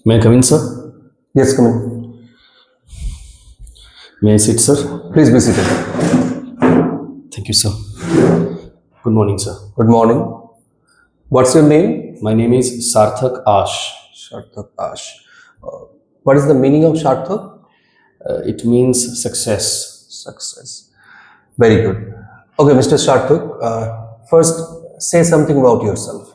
May I come in, sir? Yes, come in. May I sit, sir? Please be seated. Thank you, sir. Good morning, sir. Good morning. What's your name? My name is Sarthak Ash. Sharthak Ash. What is the meaning of Sharthak? It means success. Success. Very good. Okay, Mr. Sharthak, first say something about yourself.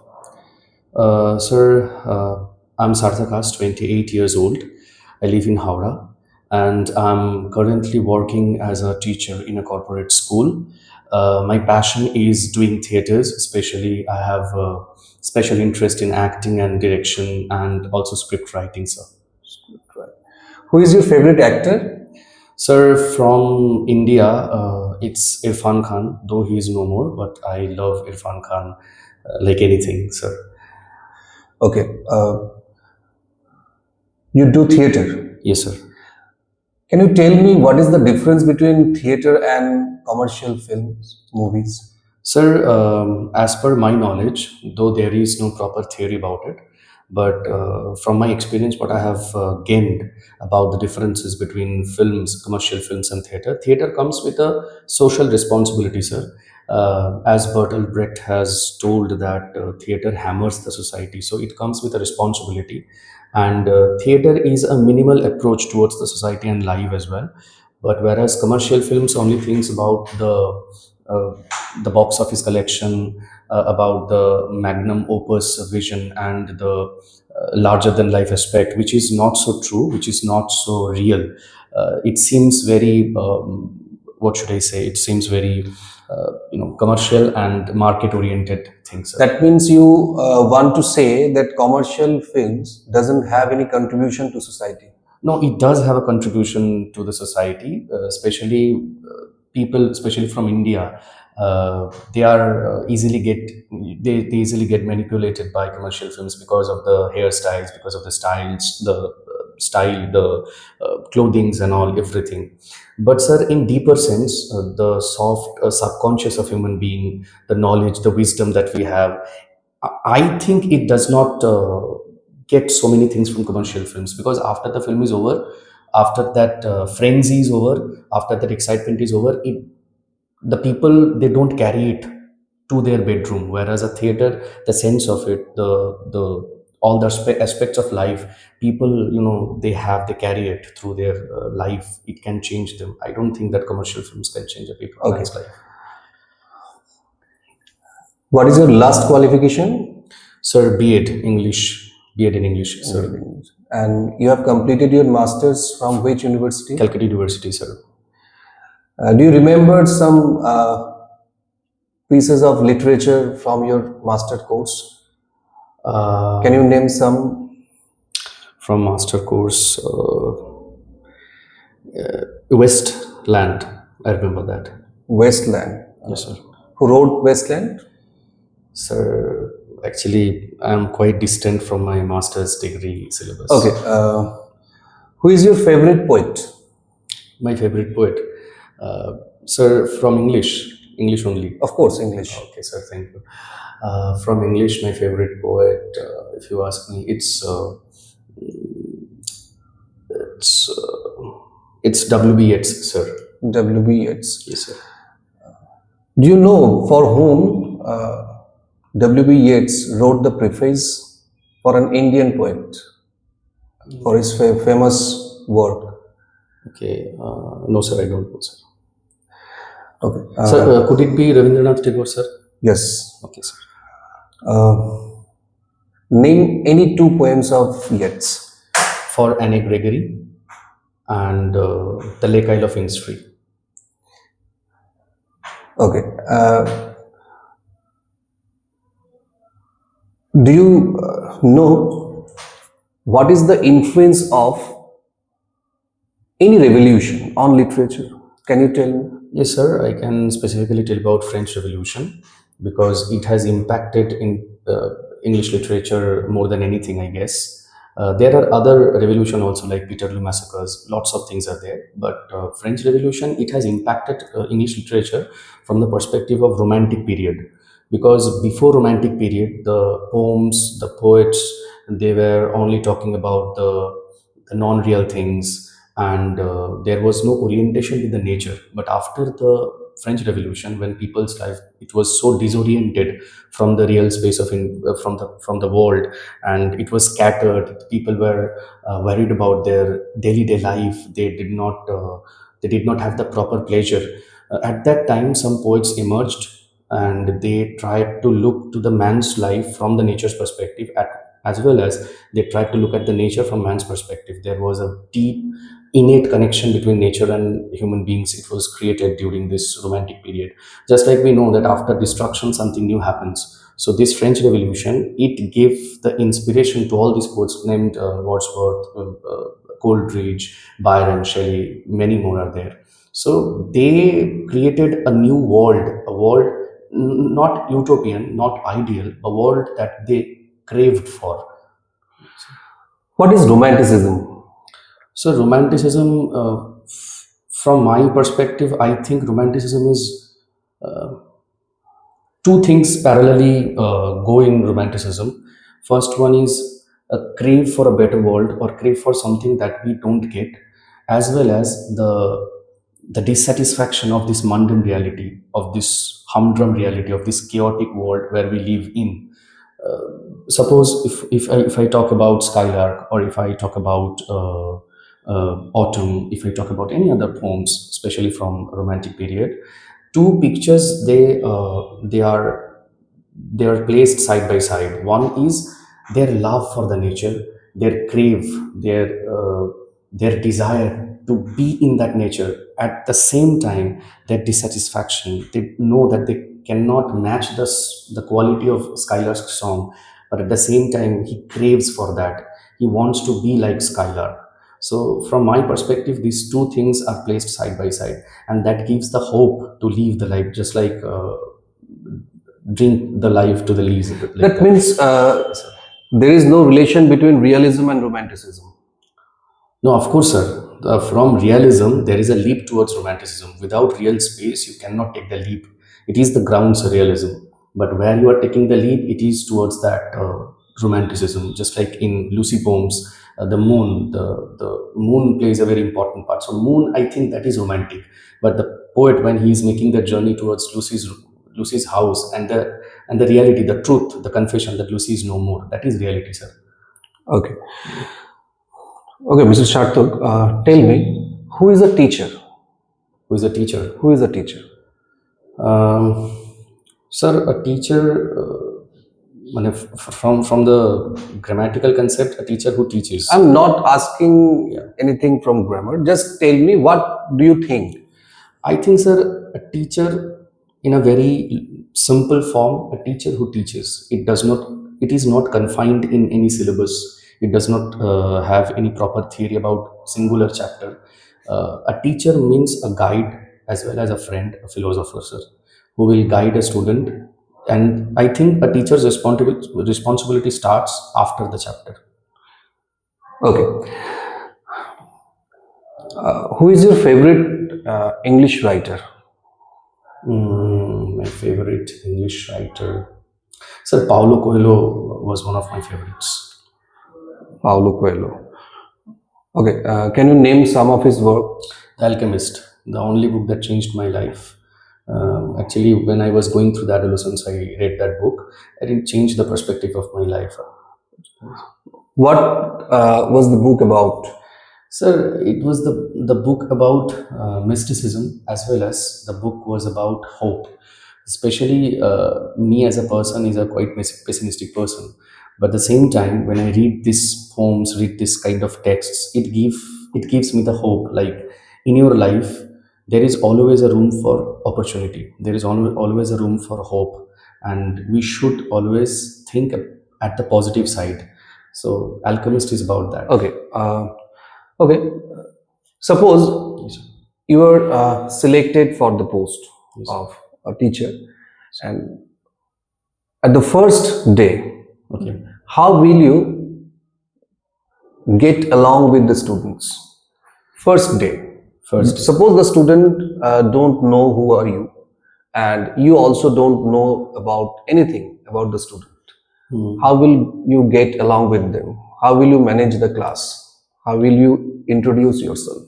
Sir, I'm Sarthak Ash, 28 years old. I live in Howrah, and I'm currently working as a teacher in a corporate school. My passion is doing theaters, especially I have a special interest in acting and direction and also script writing, sir. Who is your favorite actor? Sir, from India, it's Irfan Khan, though he is no more, but I love Irfan Khan like anything, sir. Okay. You do theater. Yes, sir. Can you tell me what is the difference between theater and commercial films, movies? Sir, as per my knowledge, though there is no proper theory about it, but from my experience, what I have gained about the differences between films, commercial films, and theater, theater comes with a social responsibility, sir. As Bertolt Brecht has told that theater hammers the society, so it comes with a responsibility, and theater is a minimal approach towards the society and life as well. But whereas commercial films only thinks about uh, the box office collection, about the magnum opus vision and the larger than life aspect, which is not so true, which is not so real. It seems very, what should I say? It seems very, commercial and market oriented things. That means you want to say that commercial films doesn't have any contribution to society. No, it does have a contribution to the society, especially people, especially from India. They are they easily get manipulated by commercial films because of the hairstyles, because of the styles, the style, the clothings, and all everything. But sir, in deeper sense, the soft subconscious of human being, the knowledge, the wisdom that we have, I think it does not get so many things from commercial films, because after the film is over, after that frenzy is over, after that excitement is over, the people, they don't carry it to their bedroom. Whereas a theater, the sense of it, the all the aspects of life, people, they carry it through their life. It can change them. I don't think that commercial films can change a people Okay. man's life. What is your last qualification? Sir, B.Ed in English, sir. And you have completed your master's from which university? Calcutta University, sir. Do you remember some pieces of literature from your master course? Can you name some? From master course, Westland, I remember that. Westland. Yes, sir. Who wrote Westland? Sir, actually, I'm quite distant from my master's degree syllabus. Okay. Who is your favorite poet? My favorite poet, sir, from English only. Of course, English. Okay, sir, thank you. From English, my favorite poet, if you ask me, it's it's W.B. Yeats, sir. W.B. Yeats. Yes, sir. Do you know for whom W.B. Yeats wrote the preface? For an Indian poet, for his famous work. Okay, no, sir, I don't know, sir. Okay. Sir, could it be Rabindranath Tagore, sir? Yes. Okay, sir. Name any two poems of Yeats. For Anne Gregory and The Lake Isle of Innisfree. Okay. Do you know what is the influence of any revolution on literature? Can you tell me? Yes, sir. I can specifically tell about French Revolution because it has impacted in English literature more than anything, I guess. There are other revolution also like Peterloo massacres. Lots of things are there, but French Revolution, it has impacted English literature from the perspective of Romantic period. because before romantic period, the poems, the poets, they were only talking about the non-real things, and there was no orientation with the nature. But after the French Revolution, when people's life, it was so disoriented from the real space of from the world, and it was scattered. People were worried about their daily day life. They did not have the proper pleasure. At that time, some poets emerged, and they tried to look to the man's life from the nature's perspective, as well as they tried to look at the nature from man's perspective. There was a deep innate connection between nature and human beings. It was created during this romantic period. Just like we know that after destruction something new happens, so this French Revolution, it gave the inspiration to all these poets named Wordsworth, Coleridge, Byron, Shelley, many more are there. So they created a new world, a world not utopian, not ideal, a world that they craved for. What is romanticism? So romanticism, from my perspective, I think romanticism is two things parallelly go in romanticism. First one is a crave for a better world, or crave for something that we don't get, as well as the dissatisfaction of this mundane reality, of this humdrum reality, of this chaotic world where we live in. Suppose if I talk about Skylark, or if I talk about Autumn, if I talk about any other poems, especially from romantic period, two pictures, they are placed side by side. One is their love for the nature, their crave, their desire to be in that nature. At the same time, their dissatisfaction. They know that they cannot match the quality of Skylark's song, but at the same time, he craves for that. He wants to be like Skylark. So, from my perspective, these two things are placed side by side, and that gives the hope to live the life, just like drink the life to the lees. Like That means there is no relation between realism and romanticism. No, of course, sir. From realism, there is a leap towards romanticism. Without real space, you cannot take the leap. It is the grounds of realism. But where you are taking the leap, it is towards that romanticism. Just like in Lucy poems, the moon plays a very important part. So moon, I think that is romantic. But the poet, when he is making the journey towards Lucy's house, and the reality, the truth, the confession that Lucy is no more, that is reality, sir. Okay. Okay, Mr. Shartuk, tell me, who is a teacher? Who is a teacher? Who is a teacher? Um, Sir, a teacher, from the grammatical concept, a teacher who teaches. I'm not asking anything from grammar. Just tell me, what do you think? I think, sir, a teacher, in a very simple form, a teacher who teaches. It is not confined in any syllabus. It does not have any proper theory about singular chapter. A teacher means a guide as well as a friend, a philosopher, sir, who will guide a student. And I think a teacher's responsibility starts after the chapter. Okay. Who is your favorite English writer? My favorite English writer. Sir, Paulo Coelho was one of my favorites. Paulo Coelho. Okay. Can you name some of his works? The Alchemist, the only book that changed my life. Actually, when I was going through the adolescence, I read that book, and it changed the perspective of my life. What was the book about? Sir, it was the book about mysticism, as well as the book was about hope. Especially me as a person is a quite pessimistic person, but at the same time, when I read these poems, read this kind of texts, it gives me the hope. Like in your life, there is always a room for opportunity. There is always a room for hope, and we should always think at the positive side. So, Alchemist is about that. Okay. Okay. Suppose Yes, sir. you were selected for the post Yes, sir. of a teacher, and at the first day, Okay. how will you get along with the students? First day. First, Suppose the student don't know who are you, and you also don't know about anything about the student. Hmm. How will you get along with them? How will you manage the class? How will you introduce yourself?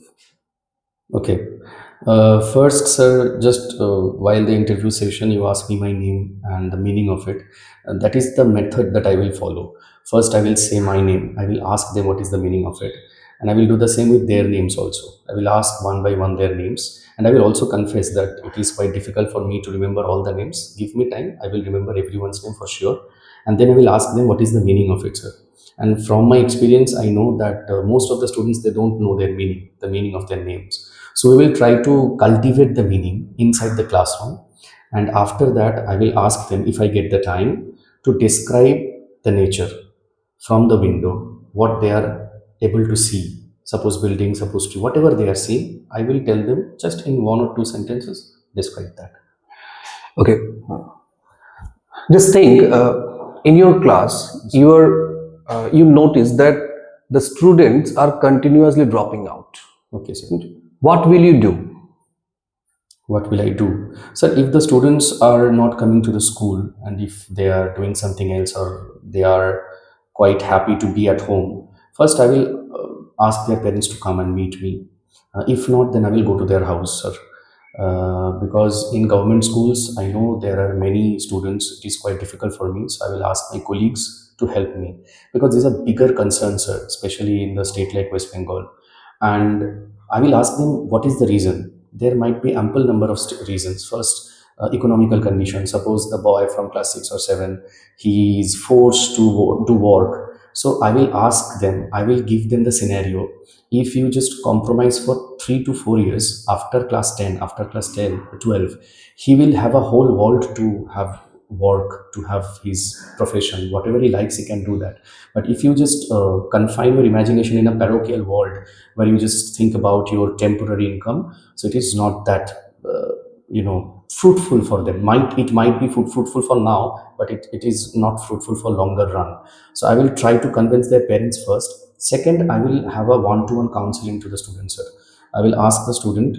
Okay. First, sir, just while the interview session, you ask me my name and the meaning of it. That is the method that I will follow. First, I will say my name. I will ask them what is the meaning of it. And I will do the same with their names also. I will ask one by one their names. And I will also confess that it is quite difficult for me to remember all the names. Give me time. I will remember everyone's name for sure. And then I will ask them what is the meaning of it, sir. And from my experience, I know that most of the students, they don't know their meaning, the meaning of their names. So we will try to cultivate the meaning inside the classroom. And after that, I will ask them, if I get the time, to describe the nature from the window, what they are able to see. Suppose building, suppose tree, whatever they are seeing, I will tell them just in one or two sentences, describe that. Okay, just think, in your class, you notice that the students are continuously dropping out. Okay, sir. What will you do? What will I do? Sir, if the students are not coming to the school and if they are doing something else or they are quite happy to be at home, first I will ask their parents to come and meet me. If not, then I will go to their house, sir. Because in government schools, I know there are many students, it is quite difficult for me, so I will ask my colleagues to help me, because these are bigger concerns, sir, especially in the state like West Bengal. And I will ask them what is the reason. There might be ample number of reasons. First, economical conditions. Suppose the boy from class 6 or 7, he is forced to do work. So I will ask them, I will give them the scenario. If you just compromise for 3 to 4 years, after class 10, after class 10 12, he will have a whole world to have work, to have his profession, whatever he likes, he can do that. But if you just confine your imagination in a parochial world where you just think about your temporary income, so it is not that fruitful for them. It might be fruitful for now, but it is not fruitful for longer run. So I will try to convince their parents first. Second, I will have a one-to-one counseling to the student, sir. I will ask the student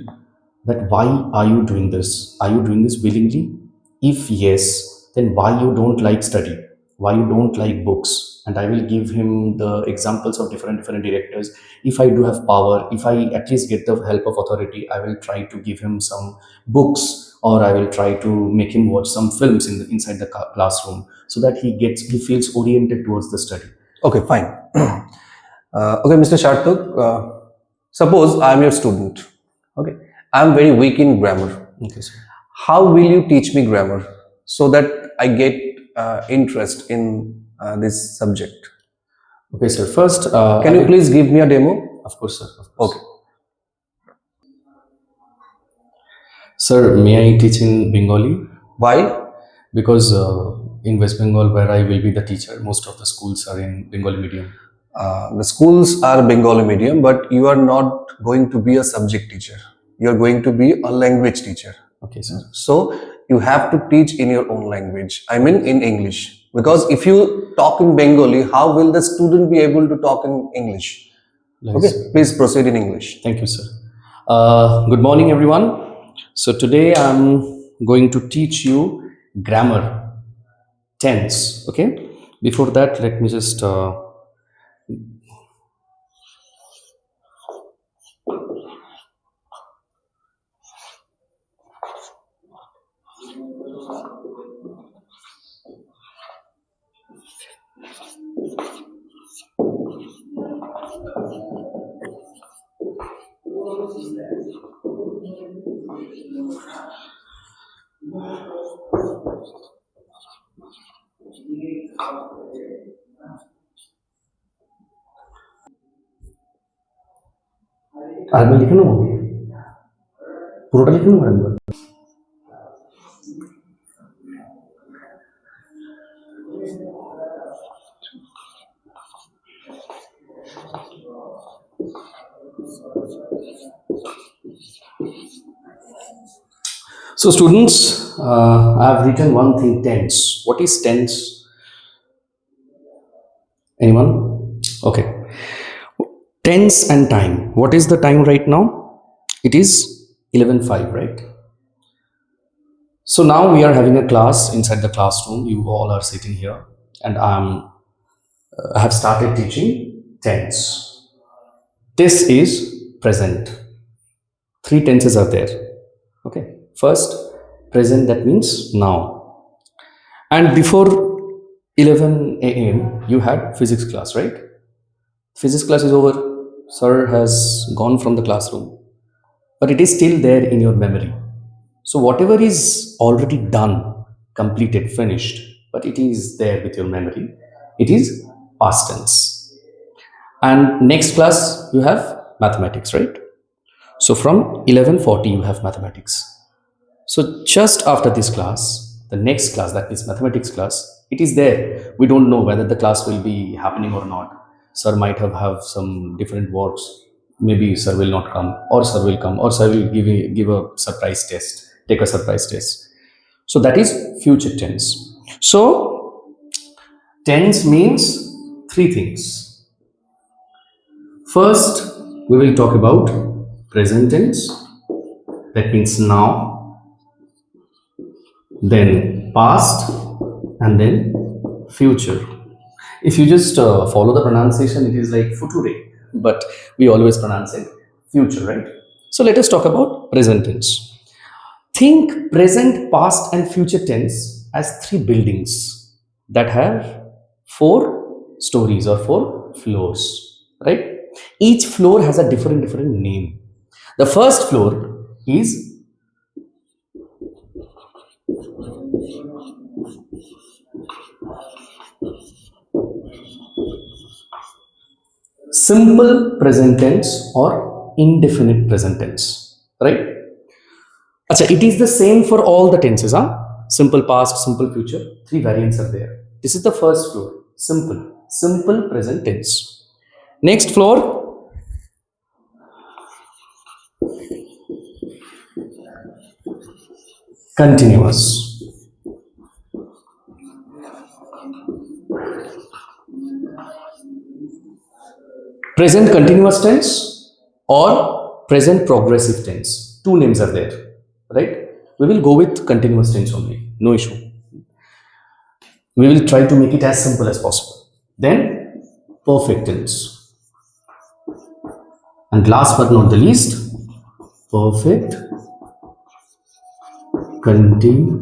that why are you doing this? Are you doing this willingly? If yes, then why you don't like study? Why you don't like books? And I will give him the examples of different directors. If I do have power, if I at least get the help of authority, I will try to give him some books, or I will try to make him watch some films inside the classroom, so that he feels oriented towards the study. Okay, fine. Okay, Mr. Shartuk, suppose I am your student. Okay, I am very weak in grammar. Okay, sir. How will you teach me grammar so that I get interest in this subject? Okay, sir. First, Can you please give me a demo? Of course, sir. Of course. Okay. Sir, may I teach in Bengali? Why? Because in West Bengal, where I will be the teacher, most of the schools are in Bengali medium. The schools are Bengali medium, but you are not going to be a subject teacher. You are going to be a language teacher. Okay, sir. So you have to teach in your own language. I mean, in English. Because if you talk in Bengali, how will the student be able to talk in English? Okay, please proceed in English. Thank you, sir. Good morning, everyone. So today I'm going to teach you grammar, tense. Okay. Before that, let me just আর আমি লিখে নেবো, পুরোটা লিখে নেবো একবার। So students, I have written one thing, tense. What is tense? Anyone? Okay. Tense and time. What is the time right now? It is 11:05, right? So now we are having a class inside the classroom. You all are sitting here, and I have started teaching tense. This is present. Three tenses are there. Okay. First, present, that means now. And before 11 a.m., you had physics class, right? Physics class is over. Sir has gone from the classroom, but it is still there in your memory. So, whatever is already done, completed, finished, but it is there with your memory, it is past tense. And next class, you have mathematics, right? So, from 11:40, you have mathematics. So just after this class, the next class, that is mathematics class, it is there. We don't know whether the class will be happening or not. Sir might have some different works. Maybe sir will not come, or sir will come, or sir will give a surprise test, take a surprise test. So that is future tense. So tense means three things. First, we will talk about present tense. That means now, then past, and then future. If you just follow the pronunciation, it is like future, but we always pronounce it future, right? So let us talk about present tense. Think present, past, and future tense as three buildings that have four stories or four floors, right? Each floor has a different name. The first floor is simple present tense or indefinite present tense, right? Acha, it is the same for all the tenses, huh? Simple past, simple future, three variants are there. This is the first floor, simple present tense. Next floor, continuous. Present continuous tense or present progressive tense. Two names are there, right? We will go with continuous tense only, no issue. We will try to make it as simple as possible. Then, perfect tense. And last but not the least, perfect continuous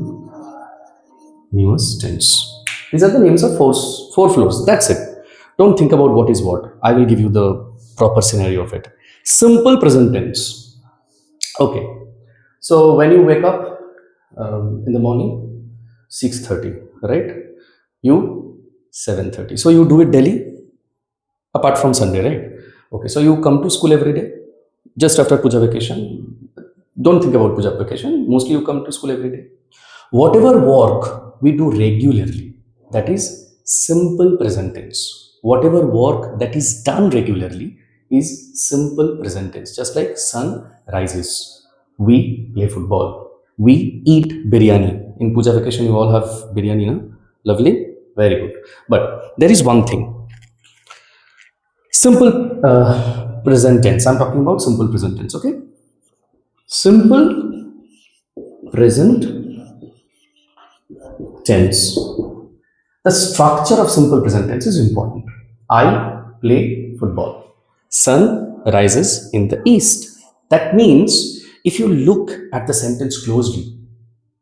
tense. These are the names of four floors. That's it. Don't think about what is what. I will give you the proper scenario of it. Simple present tense. Okay. So when you wake up in the morning, 6:30, right? You 7:30. So you do it daily apart from Sunday, right? Okay. So you come to school every day just after puja vacation. Don't think about puja vacation. Mostly you come to school every day. Whatever work we do regularly, that is simple present tense. Whatever work that is done regularly is simple present tense. Just like sun rises, we play football, we eat biryani. In puja vacation, you all have biryani, na? Lovely, very good. But there is one thing. Simple present tense. I'm talking about simple present tense. Okay, simple present tense. The structure of simple present tense is important. I play football. Sun rises in the east. That means if you look at the sentence closely,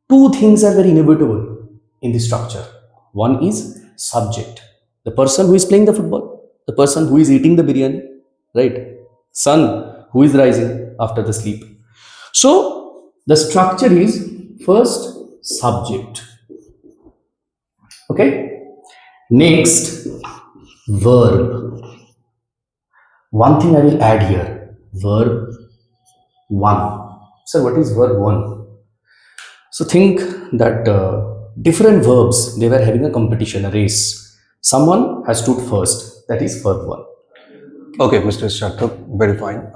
two things are very inevitable in the structure. One is subject, the person who is playing the football, the person who is eating the biryani, right? Sun who is rising after the sleep. So the structure is first subject. Okay. Next, verb. One thing I will add here, verb one. So, what is verb one? So, think that different verbs, they were having a competition, a race. Someone has stood first, that is verb one. Okay, Mr. Sharthak, very fine.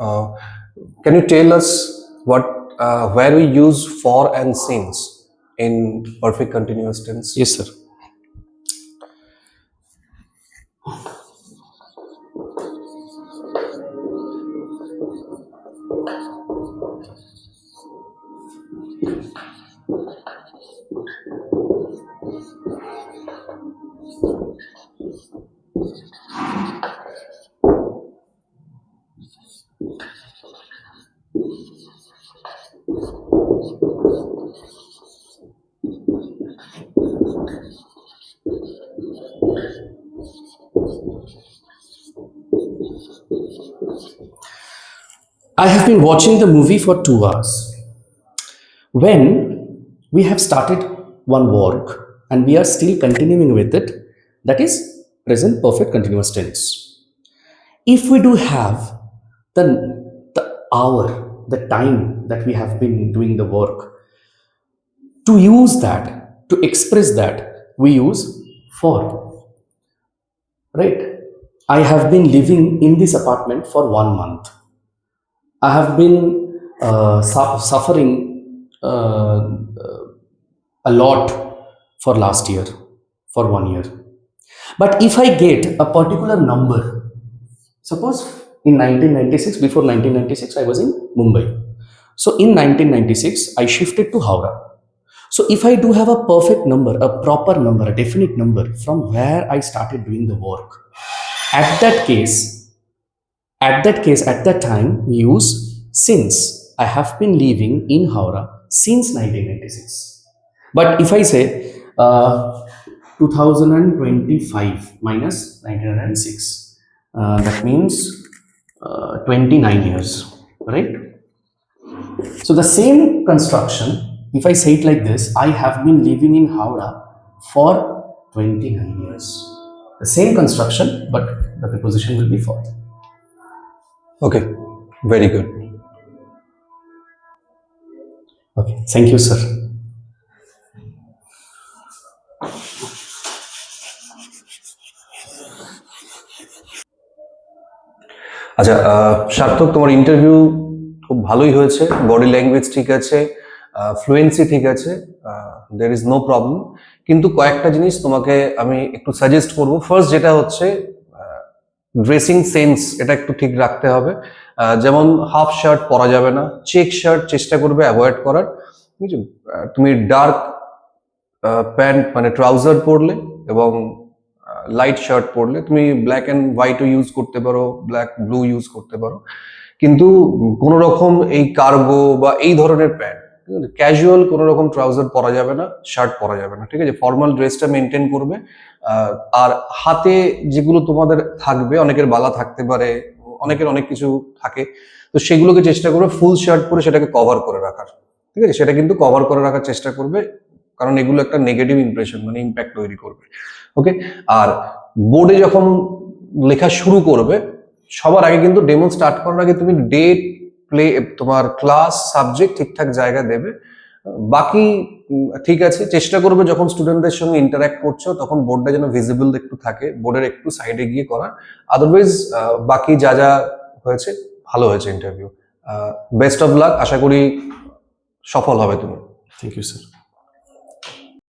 Can you tell us where we use for and since in perfect continuous tense? Yes, sir. I have been watching the movie for 2 hours. When we have started one work and we are still continuing with it, that is present perfect continuous tense. If we do have the hour, the time that we have been doing the work, to use that, to express that, we use for, right? I have been living in this apartment for 1 month. I have been suffering a lot for last year, for 1 year. But if I get a particular number, suppose in 1996, before 1996, I was in Mumbai. So in 1996, I shifted to Howrah. So if I do have a perfect number, a proper number, a definite number from where I started doing the work, at that case, at that time, we use since. I have been living in Howrah since 1996. But if I say 2025 minus 1906, that means 29 years, right? So the same construction, if I say it like this, I have been living in Howrah for 29 years. The same construction, but the preposition will be for. Okay, very good. Okay, thank you, sir. আচ্ছা, সার্থক, তোমার interview খুব ভালোই হয়েছে, body language ঠিক আছে, fluency ঠিক আছে, দের ইজ নো প্রবলেম। কিন্তু কয়েকটা জিনিস তোমাকে আমি একটু সাজেস্ট করব। ফার্স্ট যেটা হচ্ছে ড্রেসিং সেন্স, এটা একটু ঠিক রাখতে হবে। যেমন হাফ শার্ট পরা যাবে না, চেক শার্ট চেষ্টা করবে অ্যাভয়েড করার। বুঝছো, তুমি ডার্ক প্যান্ট মানে ট্রাউজার পরলে এবং লাইট শার্ট পরলে, তুমি ব্ল্যাক অ্যান্ড হোয়াইটও ইউজ করতে পারো, ব্ল্যাক ব্লু ইউজ করতে পারো, কিন্তু কোনো রকম এই কার্গো বা এই ধরনের প্যান্ট, ক্যাজুয়াল কোনো রকম ট্রাউজার পরা যাবে না, শার্ট পরা যাবে না, ঠিক আছে? ফর্মাল ড্রেসটা মেনটেন করবে। আর হাতে যেগুলো তোমাদের থাকবে, অনেকের বালা থাকতে পারে, অনেকের অনেক কিছু থাকে, তো সেগুলোকে চেষ্টা করবে ফুল শার্ট পরে সেটাকে কভার করে রাখার, ঠিক আছে? সেটা কিন্তু কভার করে রাখার চেষ্টা করবে, কারণ এগুলো একটা নেগেটিভ ইমপ্রেশন মানে ইম্প্যাক্ট তৈরি করবে। ওকে, আর বোর্ডে যখন লেখা শুরু করবে, সবার আগে কিন্তু ডেমো স্টার্ট করার আগে তুমি ডেট, প্লে, তোমার ক্লাস, সাবজেক্ট ঠিকঠাক জায়গা দেবে। বাকি ঠিক আছে, চেষ্টা করবে যখন স্টুডেন্টদের সঙ্গে ইন্টারঅ্যাক্ট করছো তখন বোর্ডটা যেন ভিজিবল একটু থাকে, বোর্ডের একটু সাইডে গিয়ে করার। আদারওয়াইজ বাকি যা যা হয়েছে ভালো হয়েছে ইন্টারভিউ। বেস্ট অফ লাক, আশা করি সফল হবে তুমি। Thank you, sir.